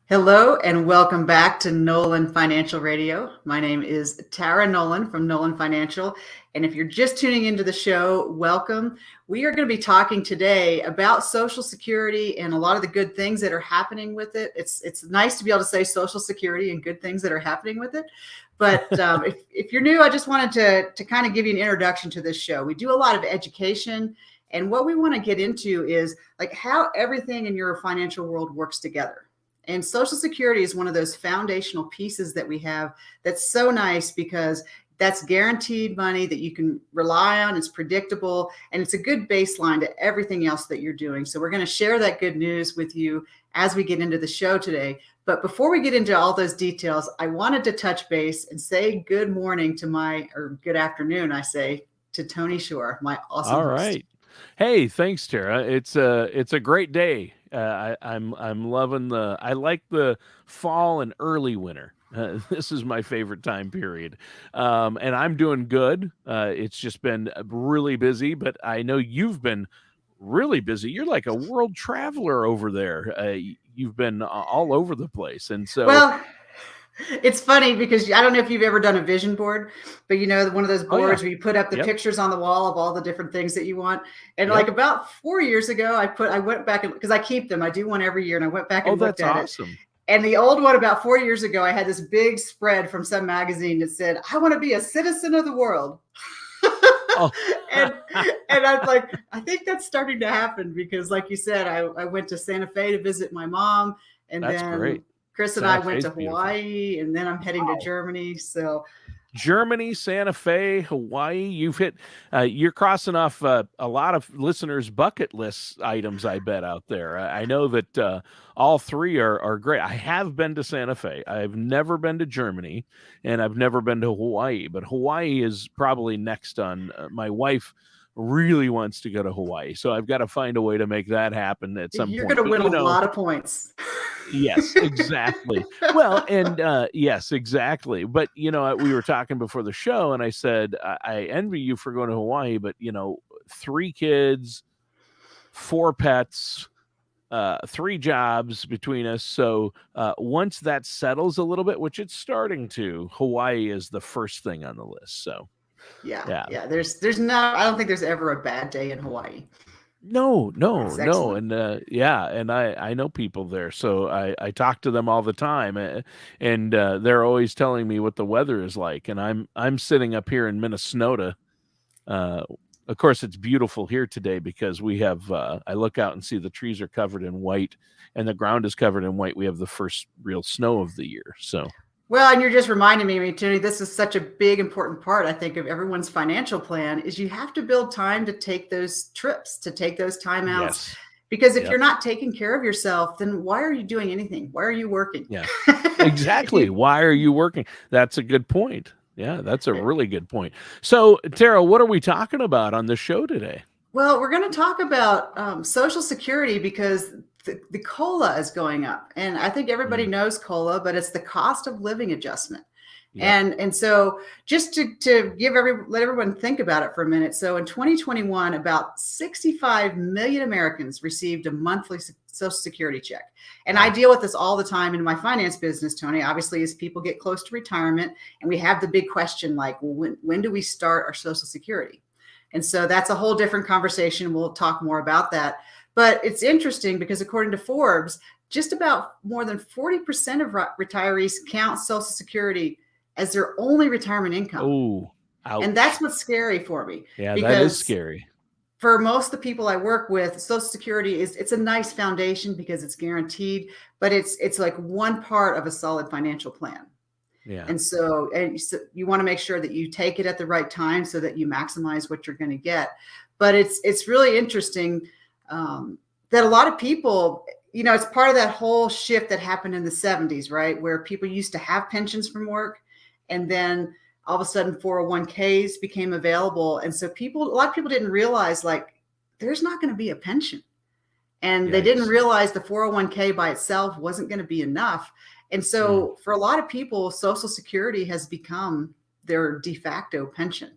Hello and welcome back to Nolan Financial Radio. My name is Tara Nolan from Nolan Financial. And if you're just tuning into the show, welcome. We are going to be talking today about Social Security and a lot of the good things that are happening with it. It's nice to be able to say Social Security and good things that are happening with it. But if you're new, I just wanted to kind of give you an introduction to this show. We do a lot of education. And what we want to get into is like how everything in your financial world works together. And Social Security is one of those foundational pieces that we have that's so nice because that's guaranteed money that you can rely on. It's predictable, and it's a good baseline to everything else that you're doing. So we're going to share that good news with you as we get into the show today. But before we get into all those details, I wanted to touch base and say good morning or good afternoon, I say, to Tony Shore, my awesome All host. right. Hey, thanks, Tara. It's a great day. I'm loving I like the fall and early winter. This is my favorite time period, and I'm doing good. It's just been really busy, but I know you've been really busy. You're like a world traveler over there. You've been all over the place, and so Well, it's funny because I don't know if you've ever done a vision board, but one of those oh yeah, boards where you put up the yep, pictures on the wall of all the different things that you want. And yep. like about 4 years ago, I went back because I keep them. I do one every year, and I went back Oh, and looked that's at it. awesome. And the old one about 4 years ago, I had this big spread from some magazine that said, "I want to be a citizen of the world." Oh, and and I'm like, I think that's starting to happen because, like you said, I went to Santa Fe to visit my mom, and that's then great. Chris and I Santa went Fe's to beautiful. Hawaii, and then I'm heading to Germany. So Germany, Santa Fe, Hawaii. You're crossing off a lot of listeners' bucket list items, I bet, out there. I know that all three are great. I have been to Santa Fe. I've never been to Germany, and I've never been to Hawaii, but Hawaii is probably next on my wife. Really wants to go to Hawaii, so I've got to find a way to make that happen at some you're going point. to But win a lot of points. yes, exactly. Well, and yes, exactly. But we were talking before the show, and I said I envy you for going to Hawaii, but 3 kids, 4 pets, 3 jobs between us. So once that settles a little bit, which it's starting to, Hawaii is the first thing on the list. So Yeah, yeah. yeah. There's not. I don't think there's ever a bad day in Hawaii. No, no, It's no, excellent. and yeah, and I know people there, so I talk to them all the time, and they're always telling me what the weather is like, and I'm sitting up here in Minnesota. Uh, of course, it's beautiful here today because we have. I look out and see the trees are covered in white, and the ground is covered in white. We have the first real snow of the year, so Well, and you're just reminding me, Tony, this is such a big, important part, I think, of everyone's financial plan is you have to build time to take those trips, to take those timeouts. yes, Because if yep, you're not taking care of yourself, then why are you doing anything? Why are you working? yeah, if exactly. you Why are you working? That's a good point. Yeah, that's a really good point. So, Tara, what are we talking about on the show today? Well, we're going to talk about Social Security because the COLA is going up. And I think everybody Mm, knows COLA, but it's the cost of living adjustment. yep. And so just to let everyone think about it for a minute. So in 2021, about 65 million Americans received a monthly Social Security check. And I Wow. deal with this all the time in my finance business, Tony, obviously, as people get close to retirement. And we have the big question like, well, when do we start our Social Security? And so that's a whole different conversation. We'll talk more about that. But it's interesting because according to Forbes, just about more than 40% of retirees count Social Security as their only retirement income. Oh, And that's ouch. what's scary for me Yeah, that is because scary. for most of the people I work with, Social Security it's a nice foundation because it's guaranteed, but it's like one part of a solid financial plan. Yeah. And so you want to make sure that you take it at the right time so that you maximize what you're going to get. But it's really interesting that a lot of people, it's part of that whole shift that happened in the 70s, right? Where people used to have pensions from work, and then all of a sudden 401ks became available. And so a lot of people didn't realize like there's not going to be a pension. And they didn't Yikes. realize the 401k by itself wasn't going to be enough. And Mm, so for a lot of people, Social Security has become their de facto pension.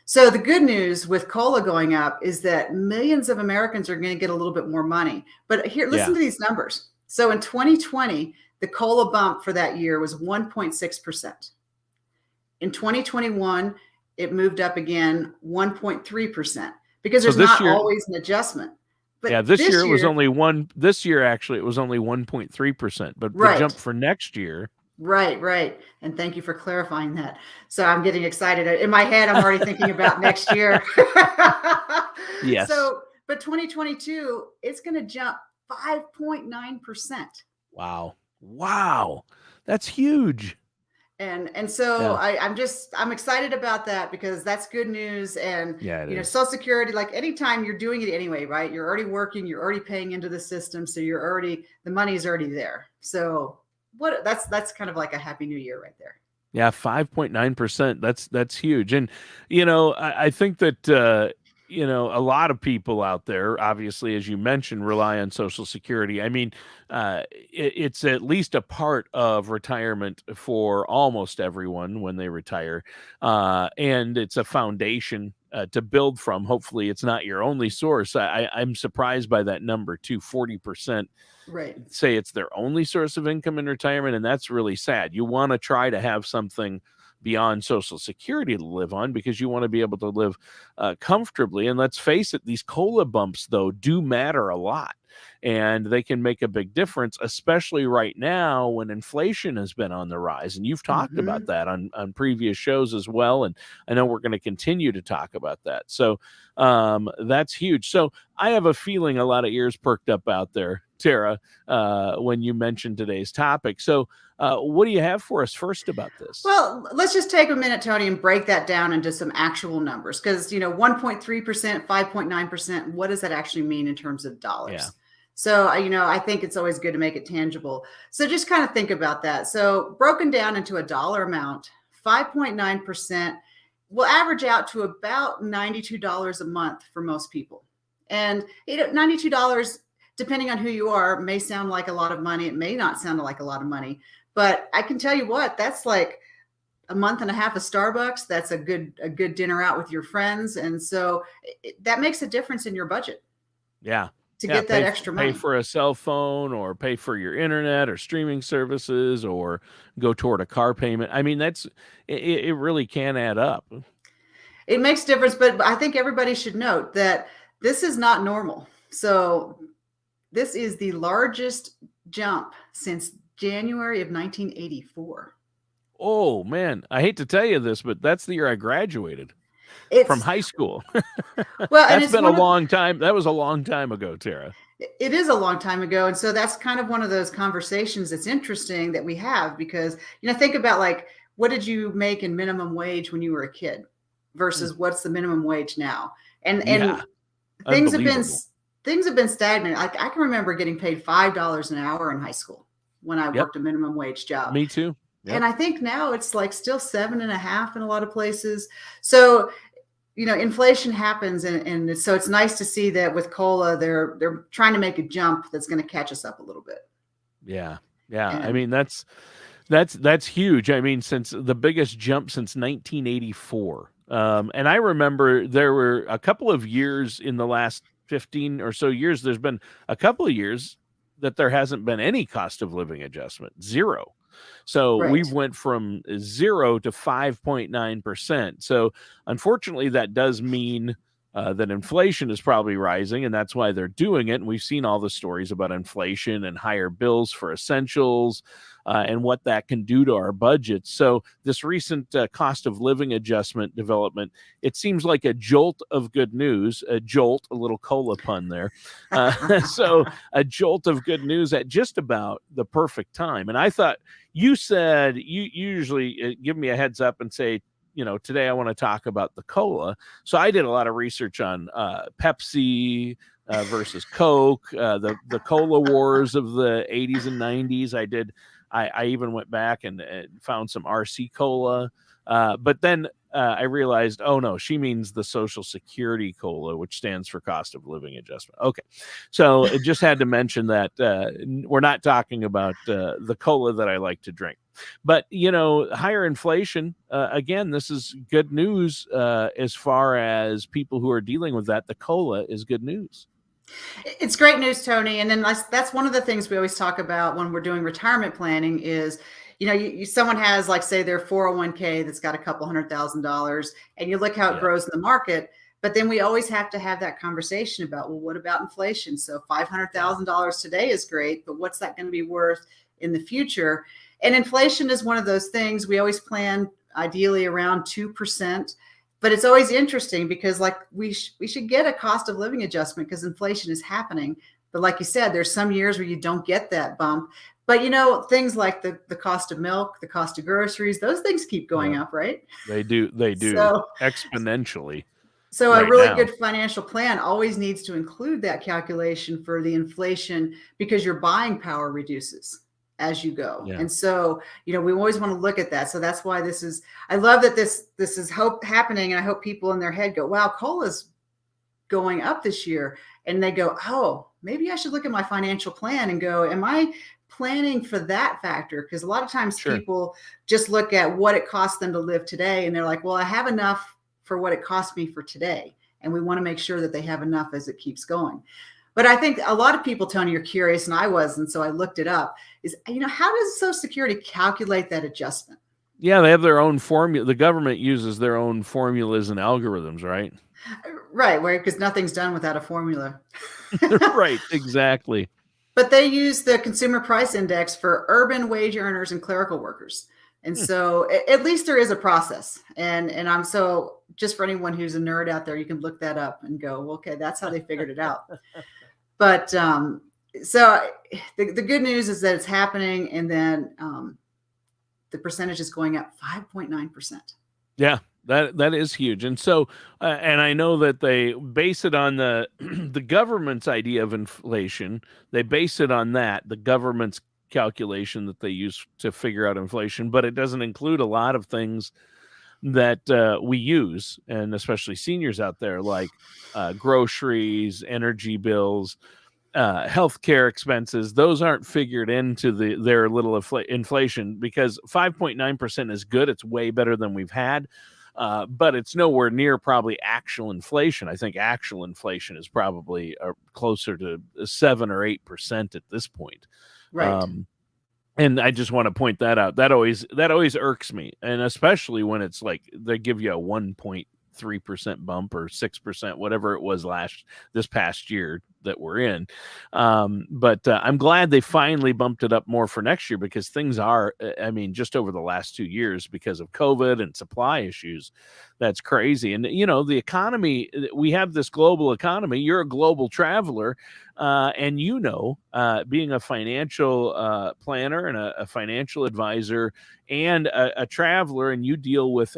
So the good news with COLA going up is that millions of Americans are going to get a little bit more money. But here, listen yeah. to these numbers. So in 2020, the COLA bump for that year was 1.6%. In 2021, it moved up again 1.3% because So there's this not year, always an adjustment. yeah, But this year this it was year, only one. This year actually it was only 1.3%. But the right. jump for next year, Right. And thank you for clarifying that. So I'm getting excited. In my head, I'm already thinking about next year. yes, So, but 2022, it's going to jump 5.9%. wow, that's huge. And so Yeah, I'm excited about that because that's good news. And yeah, it is. Social Security, like anytime you're doing it anyway, right? You're already working, you're already paying into the system, so the money's already there. So that's kind of like a happy new year right there. Yeah, 5.9%. That's huge. And I think that a lot of people out there, obviously, as you mentioned, rely on Social Security. I mean, it's at least a part of retirement for almost everyone when they retire, and it's a foundation to build from. Hopefully, it's not your only source. I'm surprised by that number too. 40% Right. say it's their only source of income in retirement, and that's really sad. You want to try to have something beyond Social Security to live on because you want to be able to live comfortably. And let's face it, these COLA bumps, though, do matter a lot. And they can make a big difference, especially right now when inflation has been on the rise. And you've talked about Mm-hmm. that on previous shows as well. And I know we're going to continue to talk about that. So that's huge. So I have a feeling a lot of ears perked up out there, Tara, when you mentioned today's topic. So what do you have for us first about this? Well, let's just take a minute, Tony, and break that down into some actual numbers because 1.3%, 5.9%, what does that actually mean in terms of dollars? Yeah. So, I think it's always good to make it tangible. So just kind of think about that. So broken down into a dollar amount, 5.9% will average out to about $92 a month for most people. And $92, depending on who you are, may sound like a lot of money. It may not sound like a lot of money, but I can tell you what, that's like a month and a half of Starbucks. That's a good dinner out with your friends. And so that makes a difference in your budget. Yeah. To get that extra money. Pay for a cell phone or pay for your internet or streaming services or go toward a car payment. I mean, it really can add up. It makes a difference, but I think everybody should note that this is not normal. So this is the largest jump since January of 1984. Oh, man. I hate to tell you this, but that's the year I graduated from high school. Well, that's been a long time. That was a long time ago, Tara. It is a long time ago. And so that's kind of one of those conversations that's interesting that we have because, think about like, what did you make in minimum wage when you were a kid versus what's the minimum wage now? And things have been stagnant. I can remember getting paid $5 an hour in high school when I worked a minimum wage job. Me too. Yep. And I think now it's like still 7.5 in a lot of places. So, inflation happens. And so it's nice to see that with COLA, they're trying to make a jump that's going to catch us up a little bit. Yeah. I mean, that's huge. I mean, since the biggest jump since 1984. And I remember there were a couple of years in the last 15 or so years, there's been a couple of years that there hasn't been any cost of living adjustment, zero. So we've went from 0 to 5.9%. So unfortunately, that does mean that inflation is probably rising, and that's why they're doing it. And we've seen all the stories about inflation and higher bills for essentials and what that can do to our budgets. So this recent cost of living adjustment development, it seems like a jolt of good news, a little cola pun there. So a jolt of good news at just about the perfect time. And I thought you said you usually give me a heads up and say, today I want to talk about the cola. So I did a lot of research on Pepsi versus Coke, the cola wars of the 80s and 90s. I even went back and found some RC cola. But then I realized, oh no, she means the Social Security COLA, which stands for cost of living adjustment. Okay. So it just had to mention that we're not talking about the COLA that I like to drink. But, higher inflation, again, this is good news as far as people who are dealing with that. The COLA is good news. It's great news, Tony. And then that's one of the things we always talk about when we're doing retirement planning is, someone has, like, say, their 401k that's got a couple $100,000, and you look how it Yeah, grows in the market. But then we always have to have that conversation about, well, what about inflation? So yeah, $500,000 today is great, but what's that going to be worth in the future? And inflation is one of those things we always plan ideally around 2%. But it's always interesting because, like, we should get a cost of living adjustment because inflation is happening. But like you said, there's some years where you don't get that bump. But things like the cost of milk, the cost of groceries, those things keep going yeah. up, right? They do So exponentially so a right really now. good financial plan always needs to include that calculation for the inflation because your buying power reduces as you go. Yeah, And so, we always want to look at that. So that's why I love that this is happening. And I hope people in their head go, wow, coal is going up this year. And they go, oh, maybe I should look at my financial plan and go, am I planning for that factor? Because a lot of times sure. people just look at what it costs them to live today. And they're like, well, I have enough for what it cost me for today. And we want to make sure that they have enough as it keeps going. But I think a lot of people, Tony, are curious, and I was, and so I looked it up, is, how does Social Security calculate that adjustment? Yeah, they have their own formula. The government uses their own formulas and algorithms, right? Right, where because nothing's done without a formula. Right, exactly. But they use the consumer price index for urban wage earners and clerical workers. And Hmm. so at least there is a process. And I'm so, just for anyone who's a nerd out there, you can look that up and go, well, okay, that's how they figured it out. But so the good news is that it's happening. And then the percentage is going up 5.9%. Yeah, that is huge. And so, and I know that they base it on the the government's idea of inflation. They base it on that, the government's calculation that they use to figure out inflation, but it doesn't include a lot of things that we use, and especially seniors out there, like groceries, energy bills, healthcare expenses. Those aren't figured into their little inflation because 5.9% is good. It's way better than we've had. But it's nowhere near probably actual inflation. I think actual inflation is probably closer to 7 or 8% at this point. Right. Um, and I just want to point that out. That always irks me, and especially when it's like they give you a 1.3% bump or 6%, whatever it was this past year that we're in. But I'm glad they finally bumped it up more for next year because things are, I mean, just over the last 2 years because of COVID and supply issues, that's crazy. And, the economy, we have this global economy. You're a global traveler. And being a financial planner and a financial advisor and a traveler, and you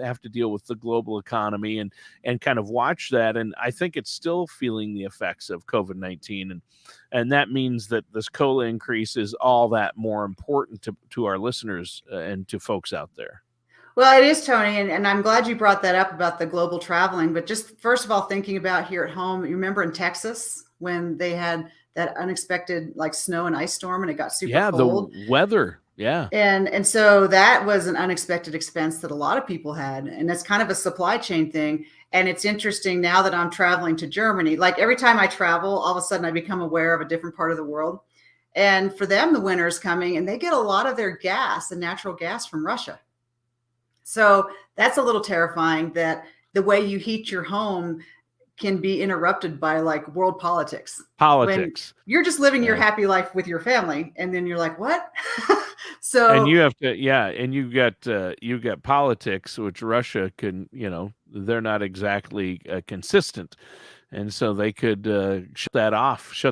have to deal with the global economy and kind of watch that. And I think it's still feeling the effects of COVID-19, and that means that this COLA increase is all that more important to our listeners and to folks out there. Well, it is, Tony, and I'm glad you brought that up about the global traveling. But just first of all, thinking about here at home, you remember in Texas when they had that unexpected like snow and ice storm and it got super Yeah, the cold. weather. Yeah. And so that was an unexpected expense that a lot of people had. And that's kind of a supply chain thing. And it's interesting now that I'm traveling to Germany, like every time I travel, all of a sudden I become aware of a different part of the world. And for them, the winter is coming and they get a lot of their gas and natural gas from Russia. So that's a little terrifying that the way you heat your home can be interrupted by like world politics. When Politics. you're just living your Yeah. happy life with your family and then you're like, what? And So you have to, yeah, and you got politics, which Russia can, they're not exactly consistent, and so they could shut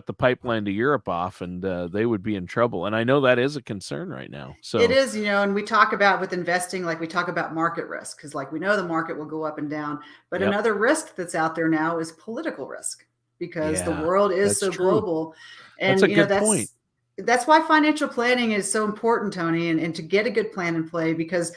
the pipeline to Europe off, and they would be in trouble. And I know that is a concern right now. it So, is, and we talk about with investing, like we talk about market risk, because like we know the market will go up and down. But yep, another risk that's out there now is political risk because the yeah, world is that's so true. global. That's And a good point. that's why financial planning is so important, Tony, and to get a good plan in play because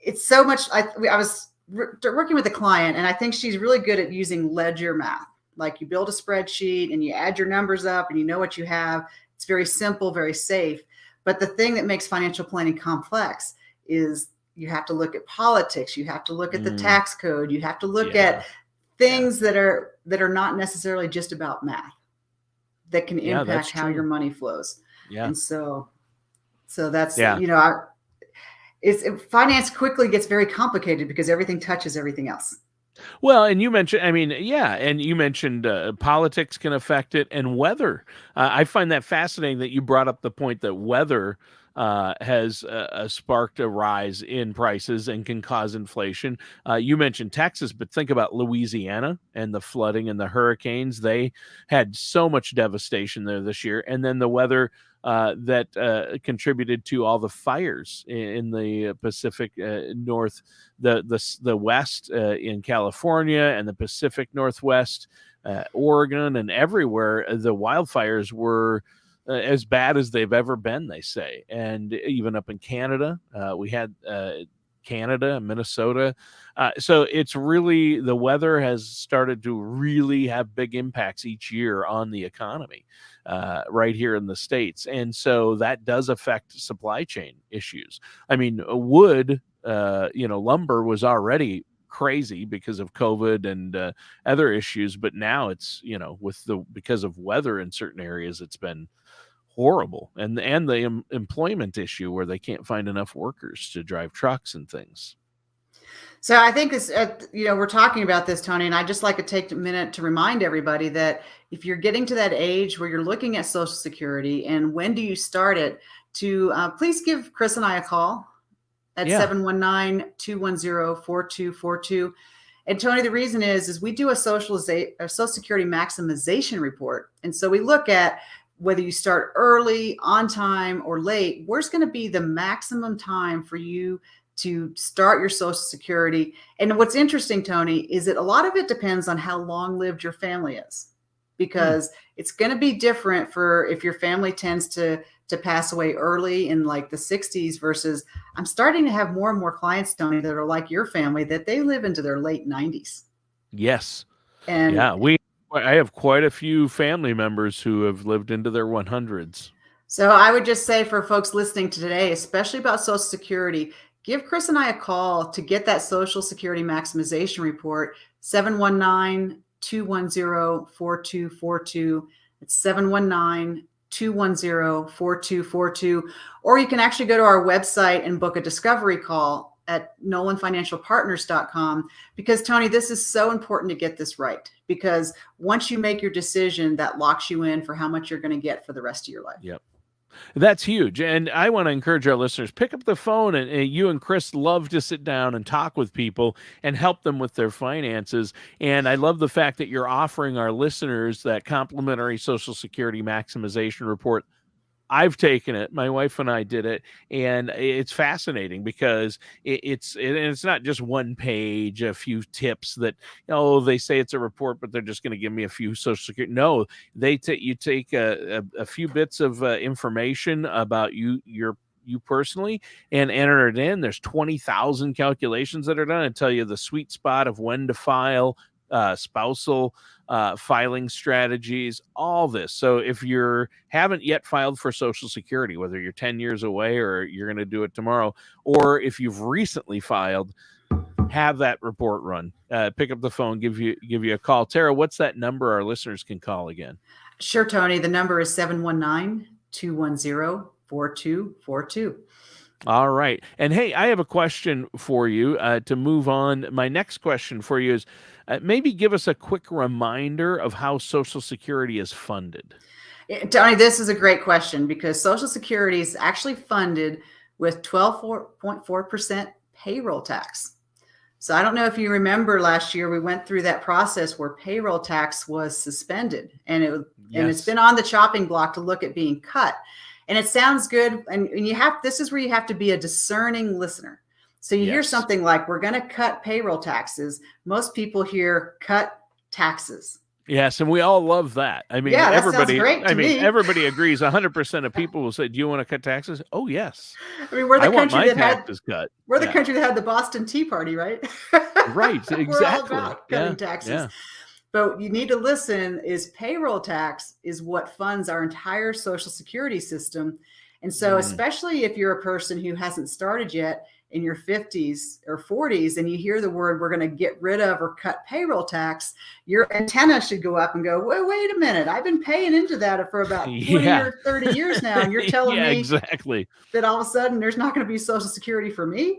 it's so much. I was working with a client and I think she's really good at using ledger math. Like you build a spreadsheet and you add your numbers up and you know what you have. It's very simple, very safe. But the thing that makes financial planning complex is you have to look at politics. You have to look at the Mm, tax code. You have to look yeah, at yeah. things that are not necessarily just about math. that can Yeah, that's impact how your true. money flows. Yeah. And so that's, Yeah. finance quickly gets very complicated because everything touches everything else. Well, and you mentioned, I mean, yeah, and you mentioned politics can affect it and weather. I find that fascinating that you brought up the point that weather has sparked a rise in prices and can cause inflation. You mentioned Texas, but think about Louisiana and the flooding and the hurricanes. They had so much devastation there this year. And then the weather that contributed to all the fires in the Pacific North, the West in California and the Pacific Northwest, Oregon, and everywhere. The wildfires were as bad as they've ever been, they say, and even up in Canada, we had. Canada, Minnesota. So it's really, the weather has started to really have big impacts each year on the economy right here in the States. And so that does affect supply chain issues. I mean, wood, lumber was already crazy because of COVID and other issues, but now it's, because of weather in certain areas, it's been horrible. And the employment issue where they can't find enough workers to drive trucks and things. So I think this, we're talking about this, Tony, and I just like to take a minute to remind everybody that if you're getting to that age where you're looking at Social Security and when do you start it, to please give Chris and I a call at 719-210-4242. And Tony, the reason is we do a Social Security maximization report. And so we look at whether you start early, on time, or late, where's going to be the maximum time for you to start your Social Security. And what's interesting, Tony, is that a lot of it depends on how long lived your family is, because it's going to be different for if your family tends to pass away early in like the 60s versus I'm starting to have more and more clients, Tony, that are like your family, that they live into their late 90s. Yes. And yeah, I have quite a few family members who have lived into their 100s. So I would just say for folks listening to today, especially about Social Security, give Chris and I a call to get that Social Security maximization report, 719-210-4242. It's 719-210-4242. Or you can actually go to our website and book a discovery call at nolanfinancialpartners.com, because Tony, this is so important to get this right, because once you make your decision, that locks you in for how much you're going to get for the rest of your life. Yep. That's huge. And I want to encourage our listeners, pick up the phone, and you and Chris love to sit down and talk with people and help them with their finances. And I love the fact that you're offering our listeners that complimentary Social Security maximization report. I've taken it. My wife and I did it, and it's fascinating because it's not just one page, a few tips that, they say it's a report, but they're just going to give me a few Social Security. No, you take a few bits of information about you personally and enter it in. There's 20,000 calculations that are done and tell you the sweet spot of when to file, spousal filing strategies, all this. So if you haven't yet filed for Social Security, whether you're 10 years away or you're going to do it tomorrow, or if you've recently filed, have that report run. Pick up the phone, give you a call. Tara, what's that number our listeners can call again? Sure, Tony. The number is 719-210-4242. All right. And hey, I have a question for you to move on. My next question for you is maybe give us a quick reminder of how Social Security is funded. Tony, this is a great question because Social Security is actually funded with 12.4% payroll tax. So I don't know if you remember last year, we went through that process where payroll tax was suspended, and it's been on the chopping block to look at being cut. And it sounds good. And this is where you have to be a discerning listener. So you hear something like, we're going to cut payroll taxes. Most people hear cut taxes. Yes, and we all love that. I mean, everybody. Everybody agrees. 100% of people will say, "Do you want to cut taxes?" Oh, yes. I mean, we're the country that taxes cut. We're the country that had the Boston Tea Party, right? Right. Exactly. We're all about cutting taxes. Yeah. But you need to listen. Is payroll tax is what funds our entire Social Security system, and so especially if you're a person who hasn't started yet in your 50s or 40s and you hear the word, we're going to get rid of or cut payroll tax, your antenna should go up and go, wait a minute. I've been paying into that for about 20 or 30 years now. And you're telling yeah, me exactly. that all of a sudden there's not going to be Social Security for me.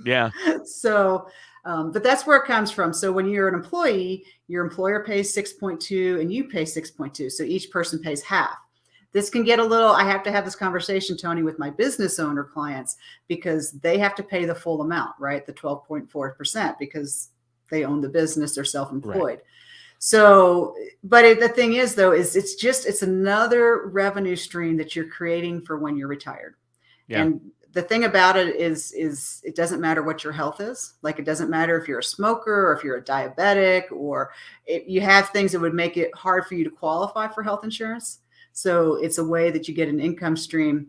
Yeah. So, but that's where it comes from. So when you're an employee, your employer pays 6.2 and you pay 6.2. So each person pays half. This can get a little, I have to have this conversation, Tony, with my business owner clients because they have to pay the full amount, right? The 12.4% because they own the business, they're self-employed. Right. So, but the thing is though, is it's another revenue stream that you're creating for when you're retired. Yeah. And the thing about it is it doesn't matter what your health is. Like, it doesn't matter if you're a smoker or if you're a diabetic or if you have things that would make it hard for you to qualify for health insurance. So it's a way that you get an income stream.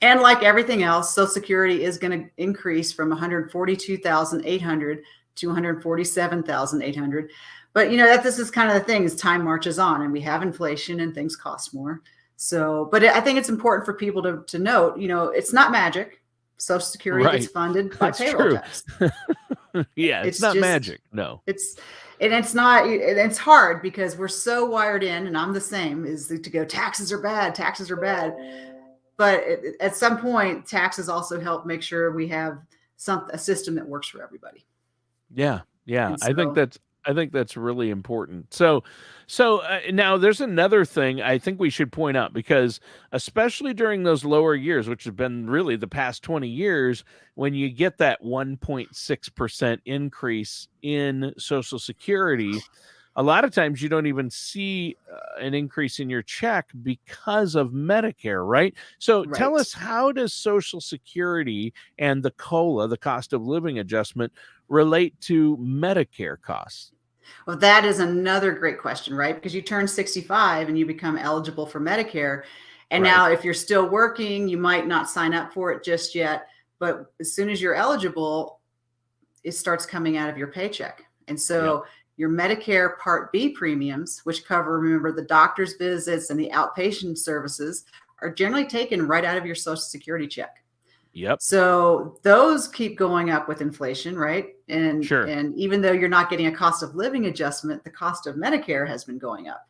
And like everything else, Social Security is going to increase from $142,800 to $147,800. But you know that this is kind of the thing as time marches on and we have inflation and things cost more. So, but I think it's important for people to note, you know, it's not magic. Social Security gets funded by payroll tax. Yeah, it's not just magic. No, it's hard because we're so wired in, and I'm the same, is to go, taxes are bad. But at some point, taxes also help make sure we have a system that works for everybody. Yeah. Yeah. So, I think that's really important. So now there's another thing I think we should point out, because especially during those lower years, which have been really the past 20 years, when you get that 1.6% increase in Social Security, a lot of times you don't even see an increase in your check because of Medicare, right? So tell us, how does Social Security and the COLA, the cost of living adjustment, relate to Medicare costs? Well, that is another great question, right? Because you turn 65 and you become eligible for Medicare. And now if you're still working, you might not sign up for it just yet. But as soon as you're eligible, it starts coming out of your paycheck. And so your Medicare Part B premiums, which cover, remember, the doctor's visits and the outpatient services, are generally taken right out of your Social Security check. Yep. So those keep going up with inflation, right? And and even though you're not getting a cost of living adjustment, the cost of Medicare has been going up.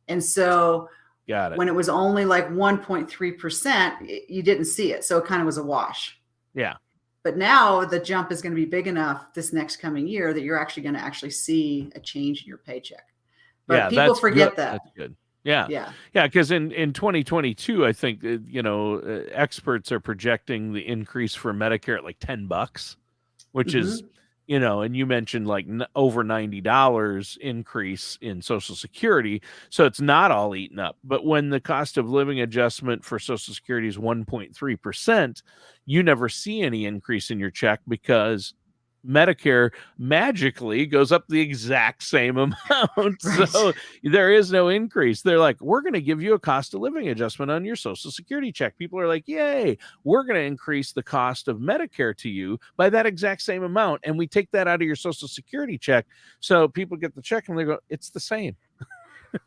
And so when it was only like 1.3%, you didn't see it. So it kind of was a wash. Yeah. But now the jump is going to be big enough this next coming year that you're actually going to see a change in your paycheck. But people forget that. That's good. Yeah. Because in 2022, I think experts are projecting the increase for Medicare at like $10, which is, and you mentioned like over $90 increase in Social Security, so it's not all eaten up. But when the cost of living adjustment for Social Security is 1.3%, you never see any increase in your check because Medicare magically goes up the exact same amount. So there is no increase. They're like, we're going to give you a cost of living adjustment on your Social Security check. People are like, yay, we're going to increase the cost of Medicare to you by that exact same amount. And we take that out of your Social Security check. So people get the check and they go, it's the same.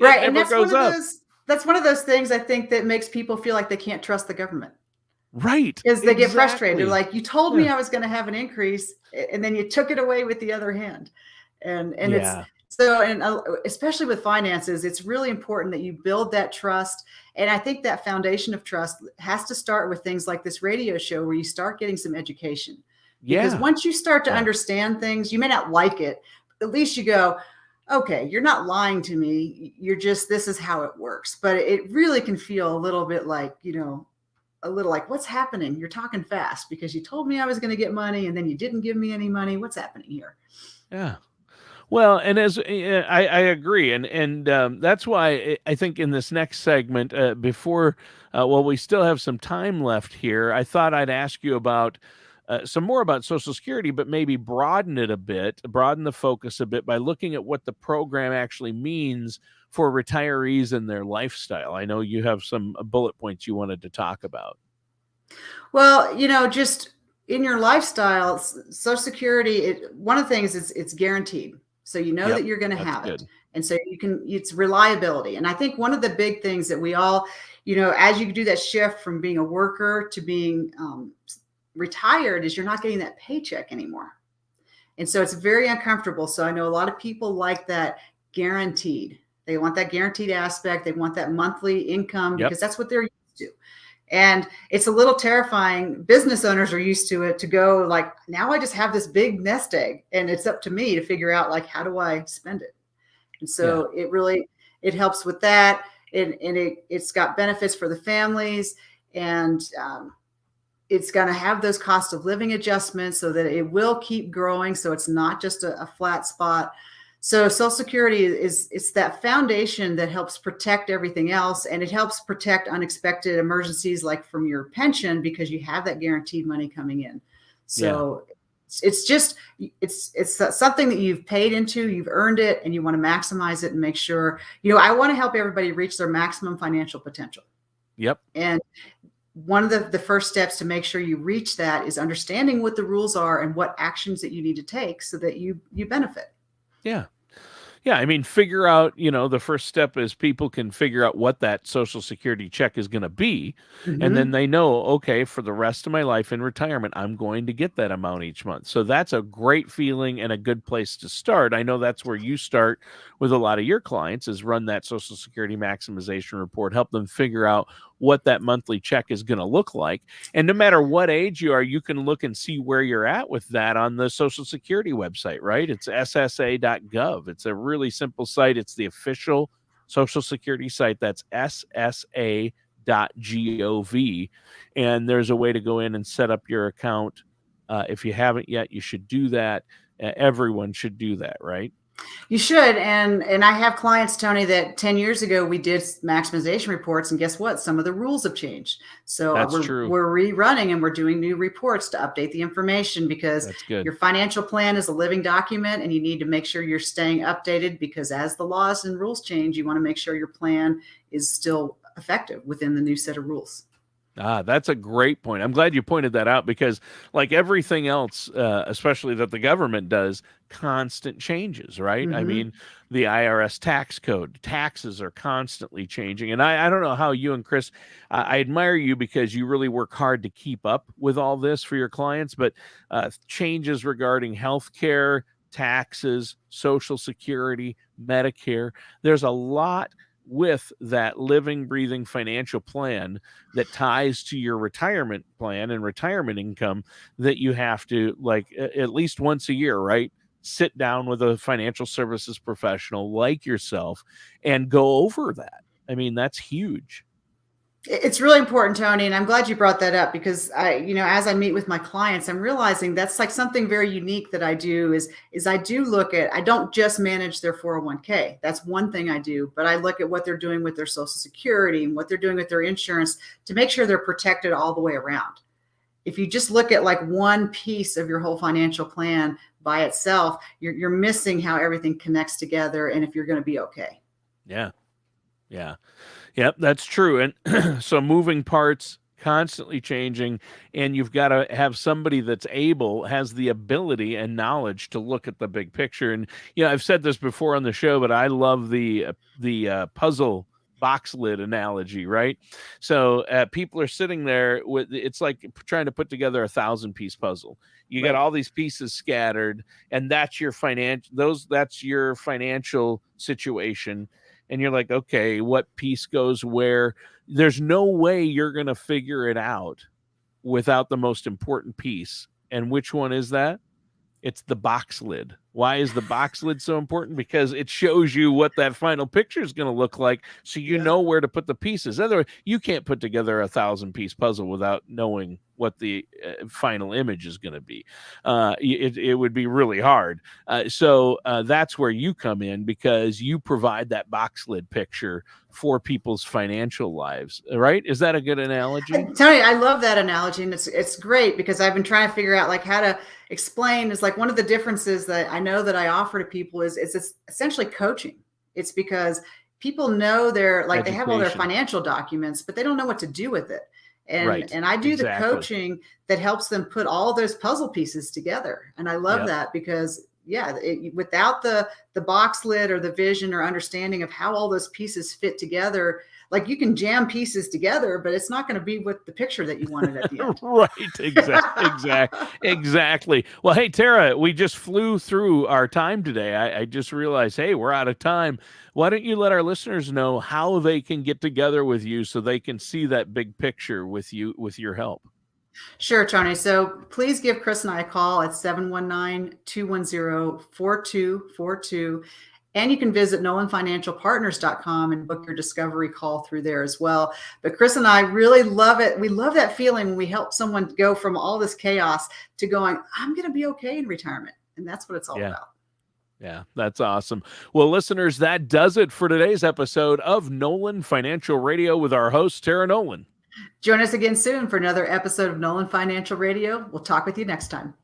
Right. And that's one of those things I think that makes people feel like they can't trust the government. Right. Because they get frustrated. They're like, you told me I was going to have an increase and then you took it away with the other hand. And it's so, and especially with finances, it's really important that you build that trust. And I think that foundation of trust has to start with things like this radio show where you start getting some education. Because once you start to understand things, you may not like it, but at least you go, okay, you're not lying to me. You're just, this is how it works. But it really can feel a little bit like, a little like, what's happening? You're talking fast because you told me I was going to get money and then you didn't give me any money. What's happening here? Yeah. Well, and as I agree. And that's why I think in this next segment, before, we still have some time left here, I thought I'd ask you about some more about Social Security, but maybe broaden it a bit, broaden the focus a bit by looking at what the program actually means for retirees and their lifestyle. I know you have some bullet points you wanted to talk about. Well, just in your lifestyle, Social Security, one of the things is it's guaranteed. So that you're going to have it. And so it's reliability. And I think one of the big things that we all, as you do that shift from being a worker to being retired is you're not getting that paycheck anymore. And so it's very uncomfortable. So I know a lot of people like that guaranteed. They want that guaranteed aspect. They want that monthly income because that's what they're used to. And it's a little terrifying. Business owners are used to it, to go like, now I just have this big nest egg and it's up to me to figure out like, how do I spend it? And so it helps with that. It's got benefits for the families, and it's going to have those cost of living adjustments so that it will keep growing. So it's not just a flat spot. So Social Security it's that foundation that helps protect everything else. And it helps protect unexpected emergencies, like from your pension, because you have that guaranteed money coming in. So it's something that you've paid into, you've earned it, and you want to maximize it and make sure, I want to help everybody reach their maximum financial potential. Yep. And one of the first steps to make sure you reach that is understanding what the rules are and what actions that you need to take so that you benefit. Yeah. Yeah, I mean, figure out, the first step is people can figure out what that Social Security check is going to be. And then they know, okay, for the rest of my life in retirement, I'm going to get that amount each month. So that's a great feeling and a good place to start. I know that's where you start with a lot of your clients, is run that Social Security maximization report, help them figure out what that monthly check is going to look like. And no matter what age you are, you can look and see where you're at with that on the Social Security website, right? It's ssa.gov. It's a really simple site. It's the official Social Security site. That's ssa.gov. And there's a way to go in and set up your account. If you haven't yet, you should do that. Everyone should do that, right? You should. And I have clients, Tony, that 10 years ago we did maximization reports, and guess what? Some of the rules have changed. So we're rerunning and we're doing new reports to update the information, because your financial plan is a living document and you need to make sure you're staying updated, because as the laws and rules change, you want to make sure your plan is still effective within the new set of rules. That's a great point. I'm glad you pointed that out, because like everything else, especially that the government does, constant changes, right? I mean, the IRS tax code, taxes are constantly changing. And I don't know how you and Chris, I admire you because you really work hard to keep up with all this for your clients, but changes regarding healthcare, taxes, Social Security, Medicare, there's a lot with that living, breathing financial plan that ties to your retirement plan and retirement income, that you have to, like, at least once a year, right? Sit down with a financial services professional like yourself and go over that. I mean, that's huge. It's really important, Tony, and I'm glad you brought that up, because as I meet with my clients, I'm realizing that's like something very unique that I do is I do look at, I don't just manage their 401k. That's one thing I do, but I look at what they're doing with their Social Security and what they're doing with their insurance to make sure they're protected all the way around. If you just look at like one piece of your whole financial plan by itself, you're missing how everything connects together and if you're going to be okay. Yeah. Yeah. Yep, that's true. And so moving parts, constantly changing, and you've got to have somebody that's has the ability and knowledge to look at the big picture. And I've said this before on the show, but I love the puzzle box lid analogy, right? So people are sitting there with, it's like trying to put together a 1,000-piece puzzle. You got all these pieces scattered, and that's your financial situation. And you're like, okay, what piece goes where? There's no way you're going to figure it out without the most important piece. And which one is that? It's the box lid. Why is the box lid so important? Because it shows you what that final picture is going to look like, so you know where to put the pieces. Otherwise, you can't put together a 1,000-piece puzzle without knowing what the final image is going to be. It would be really hard. So that's where you come in, because you provide that box lid picture for people's financial lives, right? Is that a good analogy? Tony, I love that analogy, and it's great, because I've been trying to figure out like how to explain. Is like one of the differences that I know that I offer to people is it's essentially coaching. It's because people know they're like, they have all their financial documents, but they don't know what to do with it. And I do the coaching that helps them put all those puzzle pieces together. And I love that, because without the box lid or the vision or understanding of how all those pieces fit together, Like you can jam pieces together, but it's not going to be with the picture that you wanted at the end. Right. Exactly. Well, hey, Tara, we just flew through our time today. I just realized, hey, we're out of time. Why don't you let our listeners know how they can get together with you so they can see that big picture with you, with your help? Sure, Tony. So please give Chris and I a call at 719-210-4242. And you can visit nolanfinancialpartners.com and book your discovery call through there as well. But Chris and I really love it. We love that feeling when we help someone go from all this chaos to going, I'm going to be okay in retirement. And that's what it's all about. Yeah, that's awesome. Well, listeners, that does it for today's episode of Nolan Financial Radio with our host, Tara Nolan. Join us again soon for another episode of Nolan Financial Radio. We'll talk with you next time.